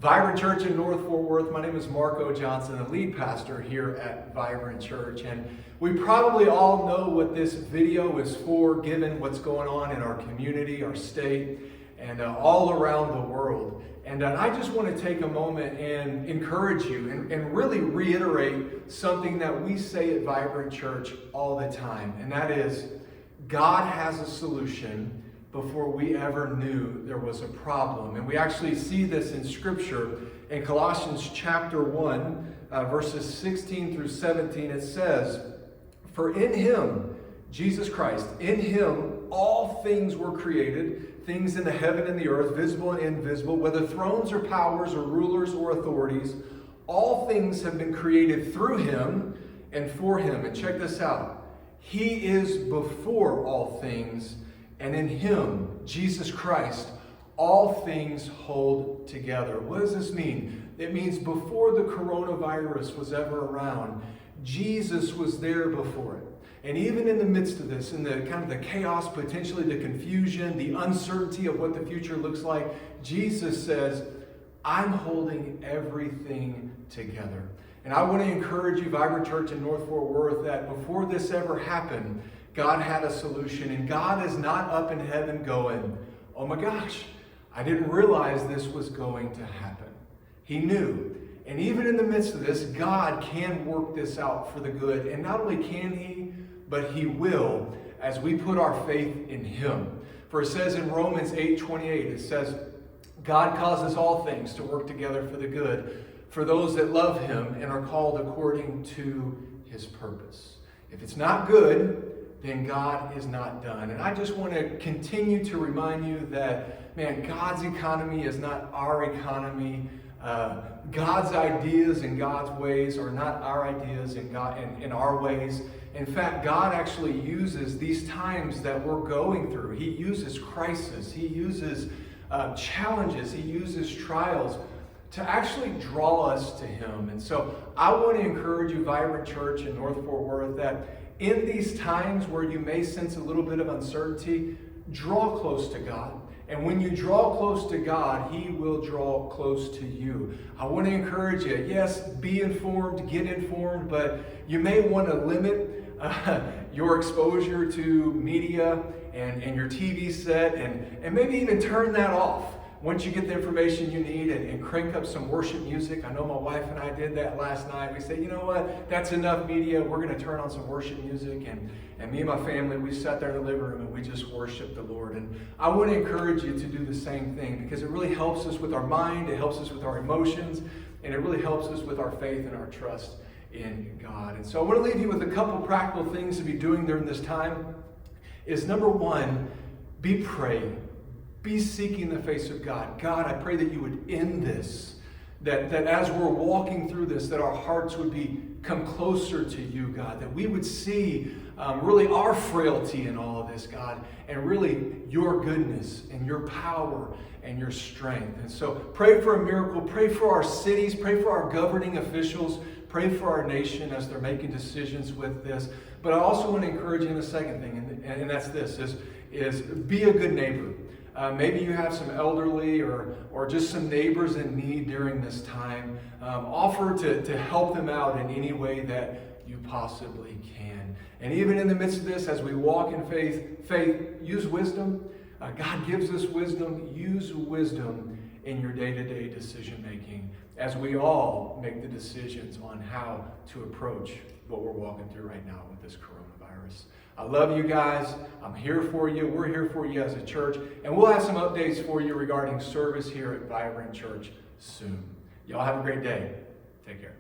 Vibrant Church in North Fort Worth. My name is Marco Johnson, the lead pastor here at Vibrant Church. And we probably all know what this video is for, given what's going on in our community, our state, and all around the world. And I just want to take a moment and encourage you and really reiterate something that we say at Vibrant Church all the time. And that is, God has a solution before we ever knew there was a problem. And we actually see this in Scripture. In Colossians chapter 1, verses 16 through 17, it says, "For in him, Jesus Christ, in him all things were created, things in the heaven and the earth, visible and invisible, whether thrones or powers or rulers or authorities, all things have been created through him and for him." And check this out. He is before all things, and in him, Jesus Christ, all things hold together. What does this mean? It means before the coronavirus was ever around, Jesus was there before it. And even in the midst of this, in the kind of the chaos, potentially the confusion, the uncertainty of what the future looks like, Jesus says, "I'm holding everything together." And I want to encourage you, Vibrant Church in North Fort Worth, that before this ever happened, God had a solution. And God is not up in heaven going, "Oh my gosh, I didn't realize this was going to happen." He knew. And even in the midst of this, God can work this out for the good. And not only can he, but he will, as we put our faith in him. For it says in Romans 8:28, it says, "God causes all things to work together for the good, for those that love him and are called according to his purpose." If it's not good, then God is not done. And I just want to continue to remind you that, man, God's economy is not our economy. God's ideas and God's ways are not our ideas and our ways. In fact, God actually uses these times that we're going through. He uses crisis. He uses challenges. He uses trials to actually draw us to him. And so I want to encourage you, Vibrant Church in North Fort Worth, that in these times where you may sense a little bit of uncertainty, draw close to God. And when you draw close to God, he will draw close to you. I want to encourage you, yes, be informed, get informed, but you may want to limit your exposure to media and your TV set and maybe even turn that off once you get the information you need and crank up some worship music. I know my wife and I did that last night. We said, you know what, that's enough media. We're going to turn on some worship music. And me and my family, we sat there in the living room and we just worshiped the Lord. And I want to encourage you to do the same thing because it really helps us with our mind, it helps us with our emotions, and it really helps us with our faith and our trust in God. And so I want to leave you with a couple practical things to be doing during this time. Is number one, be praying. Be seeking the face of God. God, I pray that you would end this. That as we're walking through this, that our hearts would come closer to you, God. That we would see really our frailty in all of this, God. And really your goodness and your power and your strength. And so pray for a miracle. Pray for our cities. Pray for our governing officials. Pray for our nation as they're making decisions with this. But I also want to encourage you in the second thing, and that's this, is be a good neighbor. Maybe you have some elderly or just some neighbors in need during this time. Offer to help them out in any way that you possibly can. And even in the midst of this, as we walk in faith, use wisdom. God gives us wisdom. Use wisdom in your day-to-day decision making as we all make the decisions on how to approach what we're walking through right now with this coronavirus. I love you guys. I'm here for you. We're here for you as a church. And we'll have some updates for you regarding service here at Vibrant Church soon. Y'all have a great day. Take care.